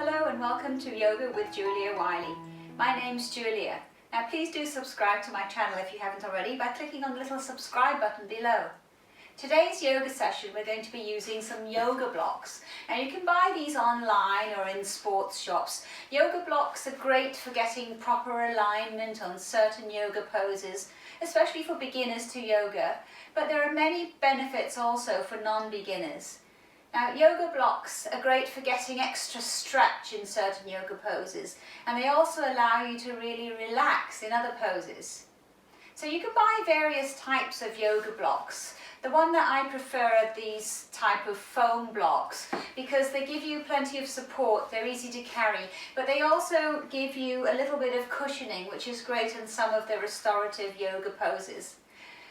Hello and welcome to Yoga with Julia Wiley. My name's Julia. Now please do subscribe to my channel if you haven't already by clicking on the little subscribe button below. Today's yoga session we're going to be using some yoga blocks. Now you can buy these online or in sports shops. Yoga blocks are great for getting proper alignment on certain yoga poses, especially for beginners to yoga, but there are many benefits also for non-beginners. Now, yoga blocks are great for getting extra stretch in certain yoga poses, and they also allow you to really relax in other poses. So you can buy various types of yoga blocks. The one that I prefer are these type of foam blocks because they give you plenty of support, they're easy to carry, but they also give you a little bit of cushioning, which is great in some of the restorative yoga poses.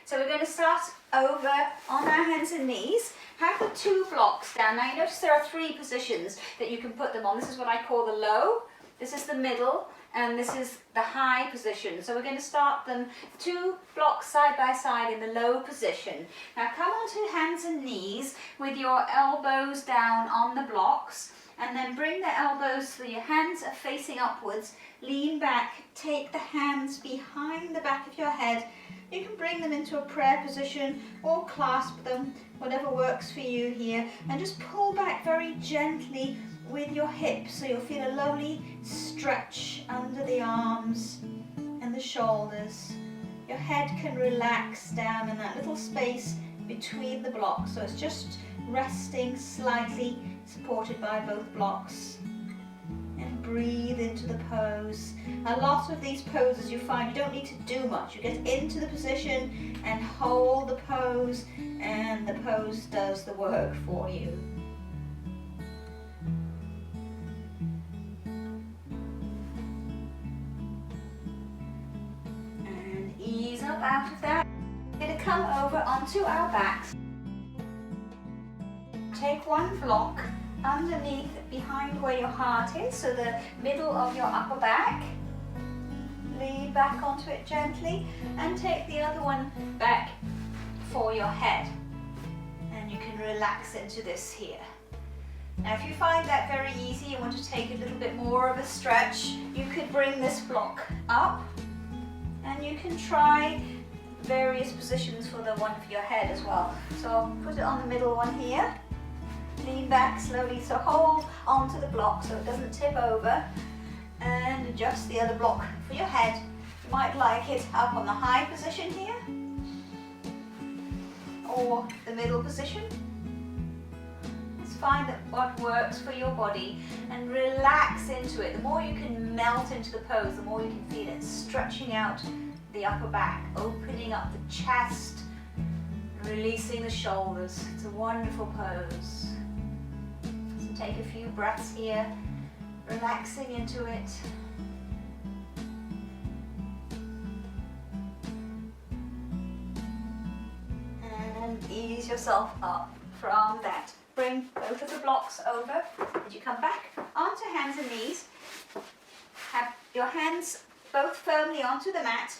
So we're going to start over on our hands and knees. Have the two blocks down. Now you notice there are three positions that you can put them on. This is what I call the low, this is the middle, and this is the high position. So we're going to start them two blocks side by side in the low position. Now come onto hands and knees with your elbows down on the blocks, and then bring the elbows so your hands are facing upwards. Lean back, take the hands behind the back of your head. You can bring them into a prayer position or clasp them, whatever works for you here, and just pull back very gently with your hips so you'll feel a lovely stretch under the arms and the shoulders. Your head can relax down in that little space between the blocks, so it's just resting slightly, supported by both blocks. And breathe into the pose. A lot of these poses you find you don't need to do much. You get into the position and hold the pose, and the pose does the work for you. And ease up out of that. We're going to come over onto our backs. Take one block underneath, behind where your heart is, so the middle of your upper back. Lean back onto it gently and take the other one back for your head. And you can relax into this here. Now if you find that very easy and want to take a little bit more of a stretch, you could bring this block up and you can try various positions for the one for your head as well. So I'll put it on the middle one here. Lean back slowly, so hold onto the block so it doesn't tip over, and adjust the other block for your head. You might like it up on the high position here, or the middle position. Just find that what works for your body and relax into it. The more you can melt into the pose, the more you can feel it stretching out the upper back, opening up the chest, releasing the shoulders. It's a wonderful pose. Take a few breaths here, relaxing into it. And ease yourself up from that. Bring both of the blocks over as you come back onto hands and knees. Have your hands both firmly onto the mat.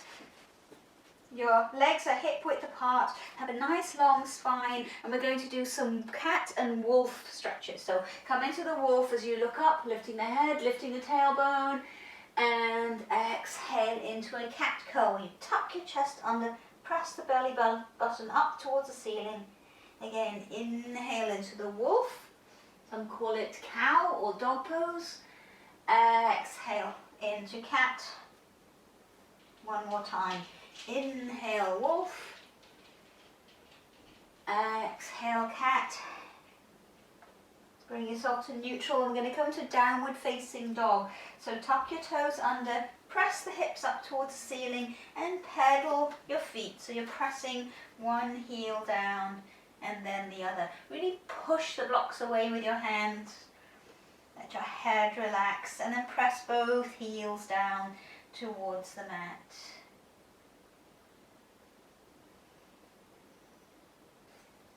Your legs are hip width apart, have a nice long spine, and we're going to do some cat and wolf stretches. So come into the wolf as you look up, lifting the head, lifting the tailbone, and exhale into a cat cow. You tuck your chest under, press the belly button up towards the ceiling. Again, inhale into the wolf. Some call it cow or dog pose. Exhale into cat. One more time. Inhale wolf, exhale cat. Bring yourself to neutral, and we're going to come to downward facing dog. So tuck your toes under, press the hips up towards the ceiling and pedal your feet. So you're pressing one heel down and then the other. Really push the blocks away with your hands. Let your head relax and then press both heels down towards the mat.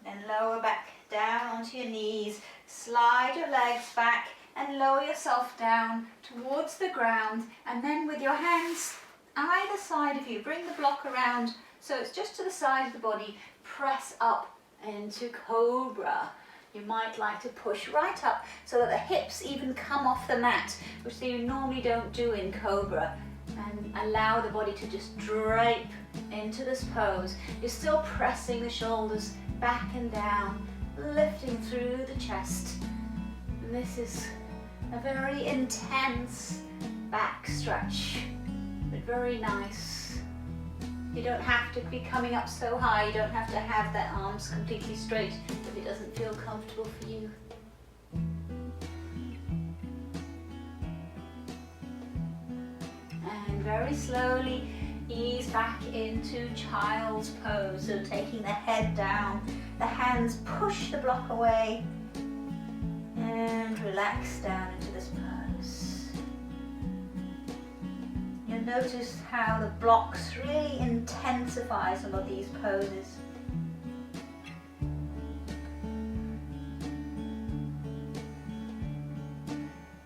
Then lower back down onto your knees, slide your legs back and lower yourself down towards the ground, and then with your hands either side of you, bring the block around so it's just to the side of the body, press up into Cobra. you might like to push right up so that the hips even come off the mat, which you normally don't do in Cobra, and allow the body to just drape into this pose. You're still pressing the shoulders back and down, lifting through the chest. And this is a very intense back stretch, but very nice. You don't have to be coming up so high, you don't have to have the arms completely straight if it doesn't feel comfortable for you. And very slowly ease back into child's pose. So taking the head down, the hands push the block away, and relax down into this pose. You'll notice how the blocks really intensify some of these poses.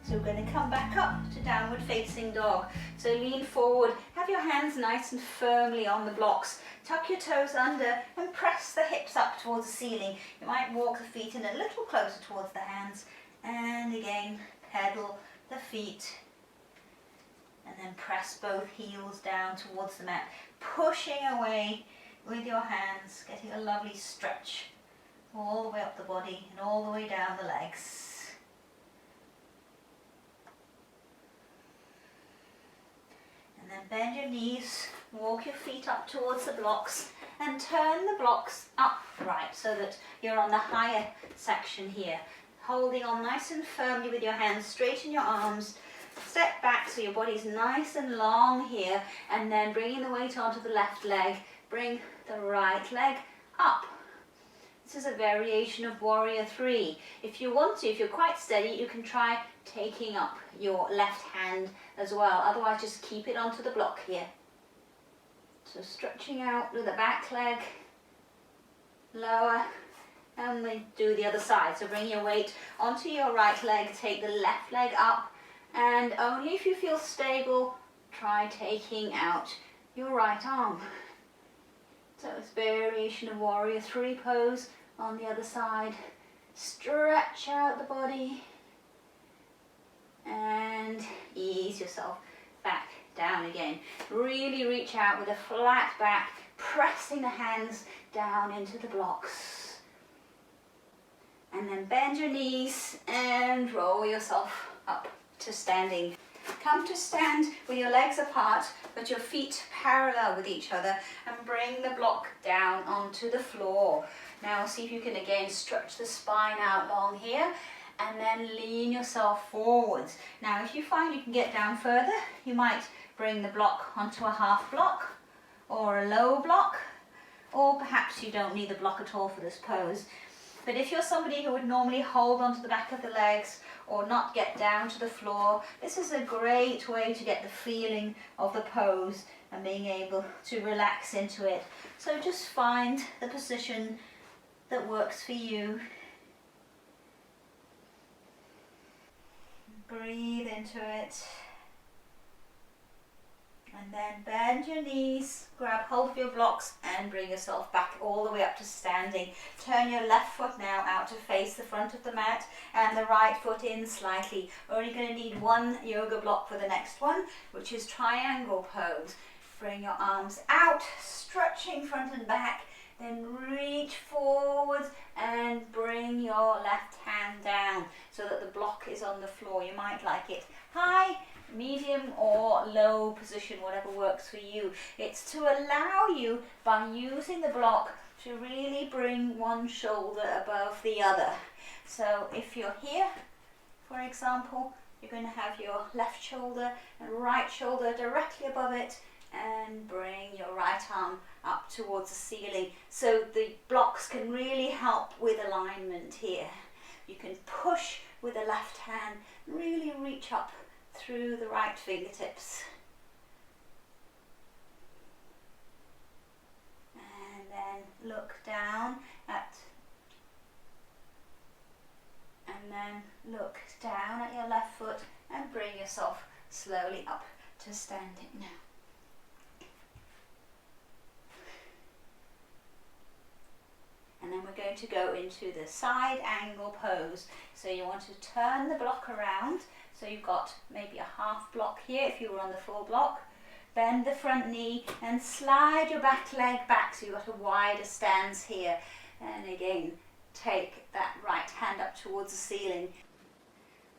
So we're going to come back up to downward facing dog. So lean forward, have your hands nice and firmly on the blocks. Tuck your toes under and press the hips up towards the ceiling. You might walk the feet in a little closer towards the hands. And again, pedal the feet. And then press both heels down towards the mat. Pushing away with your hands, getting a lovely stretch all the way up the body and all the way down the legs. And then bend your knees, walk your feet up towards the blocks and turn the blocks upright so that you're on the higher section here. Holding on nice and firmly with your hands, straighten your arms, step back so your body's nice and long here, and then bringing the weight onto the left leg, bring the right leg up. This is a variation of Warrior 3. If you want to, if you're quite steady, you can try taking up your left hand as well. Otherwise, just keep it onto the block here. So stretching out with the back leg, lower, and we do the other side. So bring your weight onto your right leg, take the left leg up, and only if you feel stable, try taking out your right arm. So it's variation of Warrior 3 pose on the other side. Stretch out the body and ease yourself back down again. Really reach out with a flat back, pressing the hands down into the blocks. And then bend your knees and roll yourself up to standing. Come to stand with your legs apart but your feet parallel with each other, and bring the block down onto the floor. Now see if you can again stretch the spine out long here and then lean yourself forwards. Now if you find you can get down further, you might bring the block onto a half block or a low block, or perhaps you don't need the block at all for this pose. But if you're somebody who would normally hold onto the back of the legs or not get down to the floor, this is a great way to get the feeling of the pose and being able to relax into it. So just find the position that works for you. Breathe into it. And then bend your knees, grab hold of your blocks and bring yourself back all the way up to standing. Turn your left foot now out to face the front of the mat and the right foot in slightly. We're only going to need one yoga block for the next one, which is triangle pose. Bring your arms out, stretching front and back, then reach forwards and bring your left hand down so that the block is on the floor. You might like it high, medium or low position, whatever works for you. It's to allow you, by using the block, to really bring one shoulder above the other. So if you're here, for example, you're going to have your left shoulder and right shoulder directly above it, and bring your right arm up towards the ceiling. So the blocks can really help with alignment here. You can push with the left hand, really reach up through the right fingertips. And then look down at your left foot and bring yourself slowly up to standing now. And then we're going going to go into the side angle pose. So you want to turn the block around. So you've got maybe a half block here if you were on the full block. Bend the front knee and slide your back leg back so you've got a wider stance here. And again, take that right hand up towards the ceiling.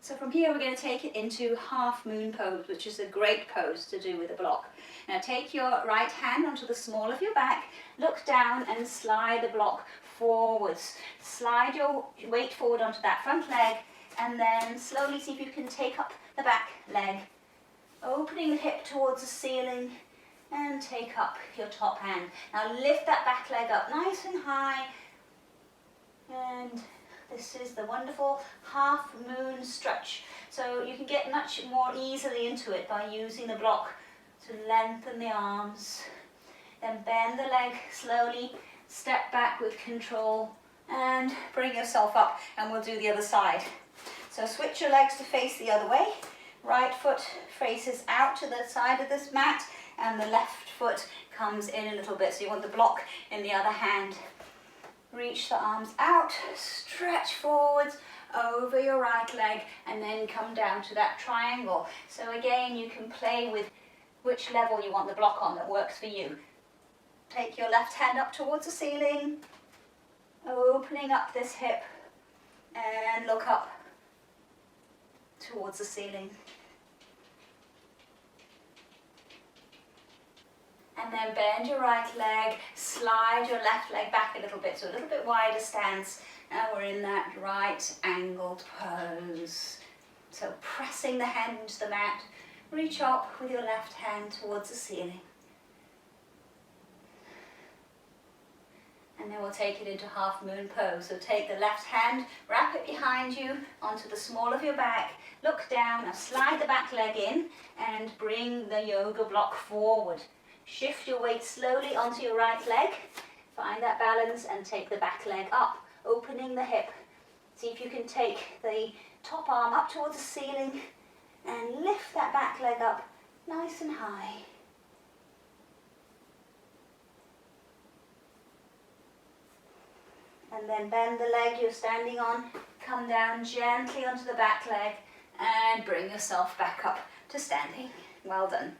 So from here we're going to take it into half moon pose, which is a great pose to do with a block. Now take your right hand onto the small of your back, look down and slide the block forwards. Slide your weight forward onto that front leg and then slowly see if you can take up the back leg, opening the hip towards the ceiling and take up your top hand. Now lift that back leg up nice and high, and this is the wonderful half moon stretch. So you can get much more easily into it by using the block to lengthen the arms. Then bend the leg slowly, step back with control and bring yourself up, and we'll do the other side. So switch your legs to face the other way. Right foot faces out to the side of this mat and the left foot comes in a little bit. So you want the block in the other hand. Reach the arms out, stretch forwards over your right leg and then come down to that triangle. So again, you can play with which level you want the block on that works for you. Take your left hand up towards the ceiling, opening up this hip and look up towards the ceiling. And then bend your right leg, slide your left leg back a little bit, so a little bit wider stance. Now we're in that right angled pose. So pressing the hand into the mat, reach up with your left hand towards the ceiling. And then we'll take it into half moon pose. So take the left hand, wrap it behind you onto the small of your back, look down, now slide the back leg in and bring the yoga block forward. Shift your weight slowly onto your right leg, find that balance and take the back leg up, opening the hip. See if you can take the top arm up towards the ceiling and lift that back leg up nice and high. And then bend the leg you're standing on, come down gently onto the back leg and bring yourself back up to standing. Well done.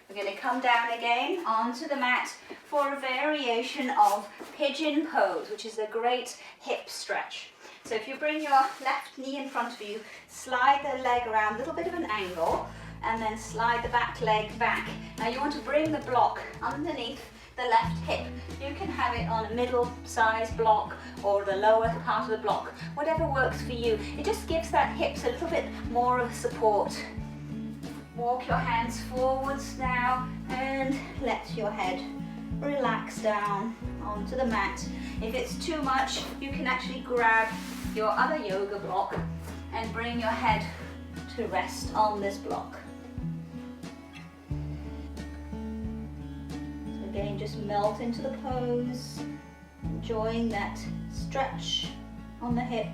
We're going to come down again onto the mat for a variation of pigeon pose, which is a great hip stretch. So if you bring your left knee in front of you, slide the leg around a little bit of an angle and then slide the back leg back. Now you want to bring the block underneath the left hip. You can have it on a middle-sized block or the lower part of the block, whatever works for you. It just gives that hips a little bit more of support. Walk your hands forwards now and let your head relax down onto the mat. If it's too much, you can actually grab your other yoga block and bring your head to rest on this block. So again, just melt into the pose, enjoying that stretch on the hip.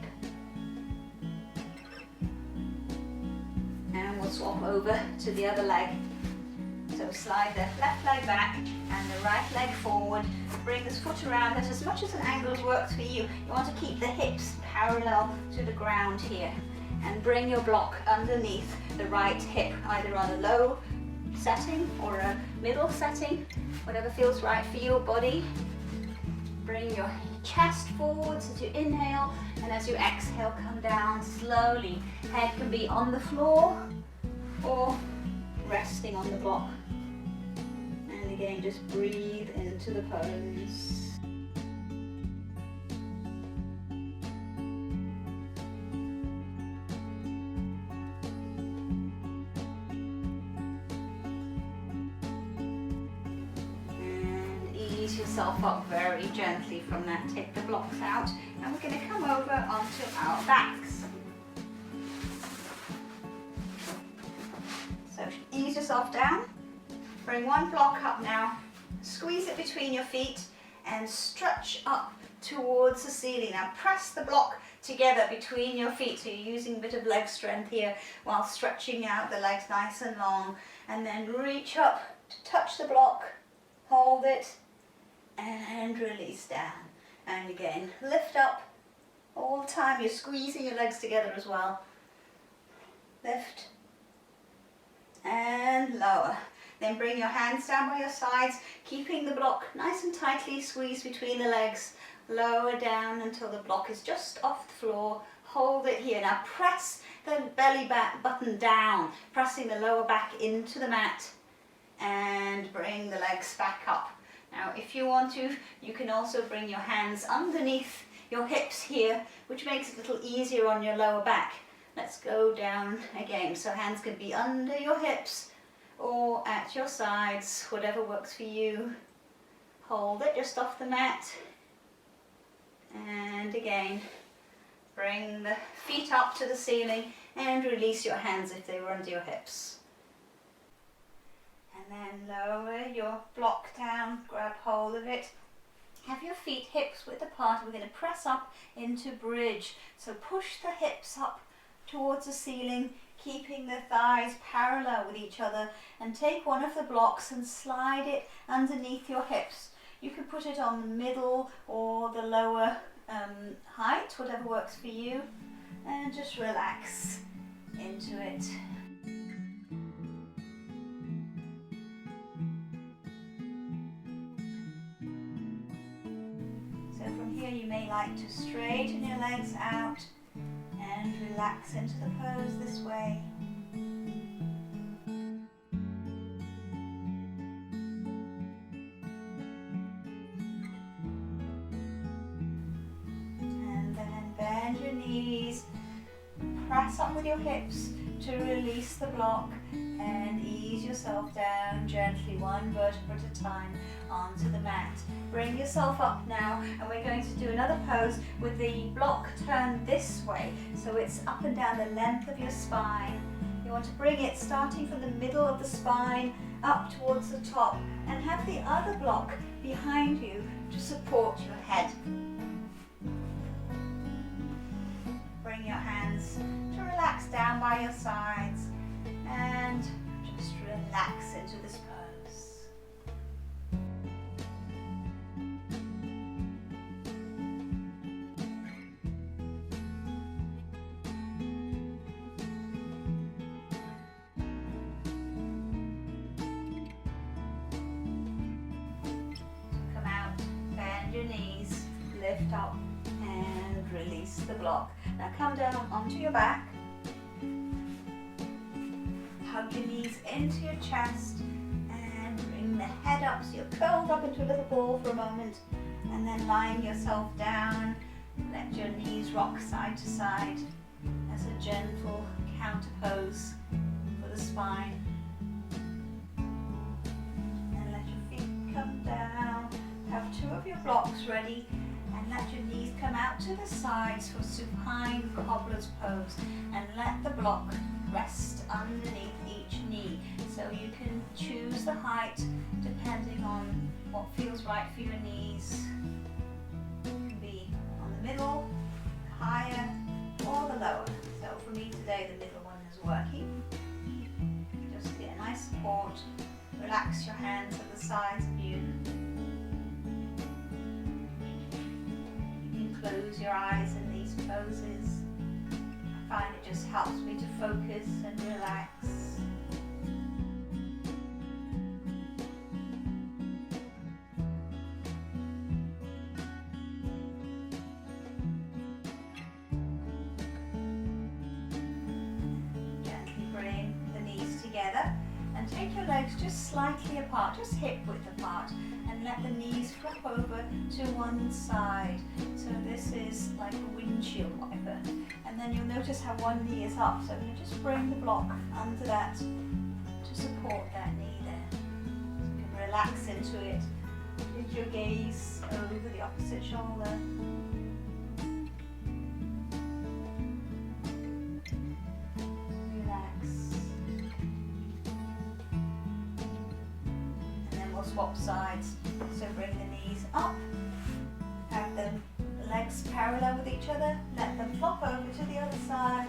And we'll swap over to the other leg. So slide the left leg back and the right leg forward. Bring this foot around at as much as an angle as works for you. You want to keep the hips parallel to the ground here. And bring your block underneath the right hip, either on a low setting or a middle setting, whatever feels right for your body. Bring your chest forwards as you inhale, and as you exhale, come down slowly. Head can be on the floor or resting on the block. And again, just breathe into the pose. Ease yourself up very gently from that. Take the blocks out and we're going to come over onto our backs. So ease yourself down, bring one block up now, squeeze it between your feet and stretch up towards the ceiling. Now press the block together between your feet, so you're using a bit of leg strength here while stretching out the legs nice and long, and then reach up to touch the block, hold it and release down. And again, lift up all the time. You're squeezing your legs together as well. Lift and lower. Then bring your hands down by your sides, keeping the block nice and tightly squeezed between the legs. Lower down until the block is just off the floor. Hold it here. Now press the belly button down, pressing the lower back into the mat, and bring the legs back up. Now if you want to, you can also bring your hands underneath your hips here, which makes it a little easier on your lower back. Let's go down again. So hands can be under your hips or at your sides, whatever works for you. Hold it just off the mat. And again, bring the feet up to the ceiling and release your hands if they were under your hips. And then lower your block down, grab hold of it. Have your feet hips width apart. We're going to press up into bridge. So push the hips up towards the ceiling, keeping the thighs parallel with each other, and take one of the blocks and slide it underneath your hips. You can put it on the middle or the lower height, whatever works for you, and just relax into it. So from here you may like to straighten your legs out and relax into the pose this way. And then bend your knees, press up with your hips to release the block, and ease yourself down gently, one vertebra at a time, onto the mat. Bring yourself up now, and we're going to do another pose with the block turned this way, so it's up and down the length of your spine. You want to bring it starting from the middle of the spine up towards the top, and have the other block behind you to support your head. Bring your hands to relax down by your sides, and just relax into this pose. Come out, bend your knees, lift up and release the block. Now come down onto your back. Hug your knees into your chest and bring the head up so you're curled up into a little ball for a moment, and then lying yourself down, let your knees rock side to side as a gentle counter pose for the spine. And let your feet come down. Have two of your blocks ready, and let your knees come out to the sides for supine cobbler's pose, and let the block rest underneath each knee, so you can choose the height depending on what feels right for your knees. It can be on the middle, higher, or the lower. So for me today the middle one is working. Just get a nice support. Relax your hands at the sides of you. You can close your eyes in these poses. I find it just helps me to focus and relax. Gently bring the knees together and take your legs just slightly apart, just hip width apart, and let the knees flip over to one side. So this is like a windshield wiper. And then you'll notice how one knee is up, so I'm going to just bring the block under that to support that knee there. So you can relax into it. Lift your gaze over the opposite shoulder. Relax. And then we'll swap sides. So bring the knees up, have them legs parallel with each other, let them flop over to the other side,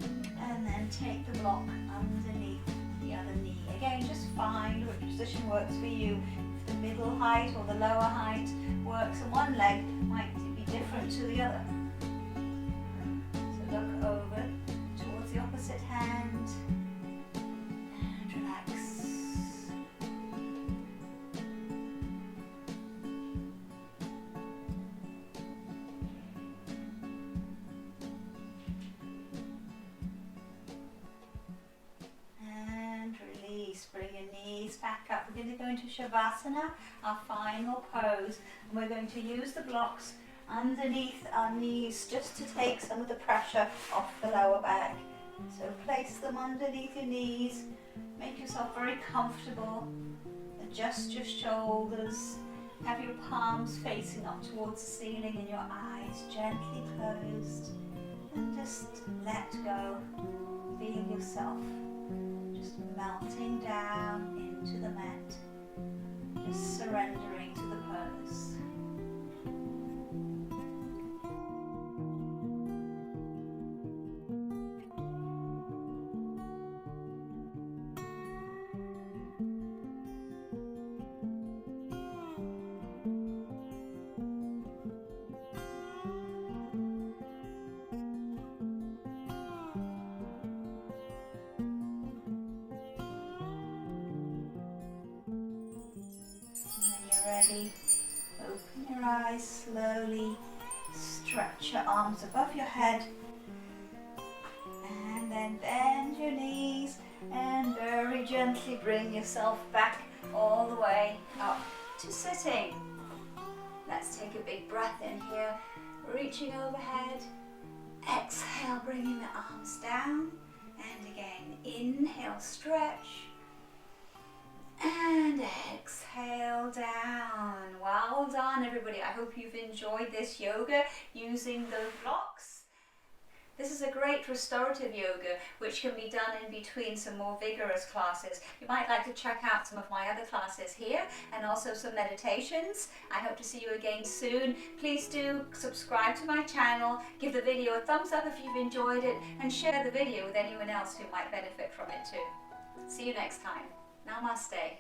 and then take the block underneath the other knee. Again, just find which position works for you. If the middle height or the lower height works, and one leg might be different to the other. So look over towards the opposite hand and relax. Bring your knees back up. We're going to go into Shavasana, our final pose, and we're going to use the blocks underneath our knees just to take some of the pressure off the lower back. So place them underneath your knees, make yourself very comfortable, adjust your shoulders, have your palms facing up towards the ceiling and your eyes gently closed, and just let go, feel yourself just melting down into the mat, just surrendering to the pose. Ready, open your eyes slowly, stretch your arms above your head, and then bend your knees and very gently bring yourself back all the way up to sitting. Let's take a big breath in here, reaching overhead, exhale, bringing the arms down, and again, inhale, stretch, and exhale down. Well done, everybody. I hope you've enjoyed this yoga using the blocks. This is a great restorative yoga which can be done in between some more vigorous classes. You might like to check out some of my other classes here and also some meditations. I hope to see you again soon. Please do subscribe to my channel, give the video a thumbs up if you've enjoyed it, and share the video with anyone else who might benefit from it too. See you next time. Namaste.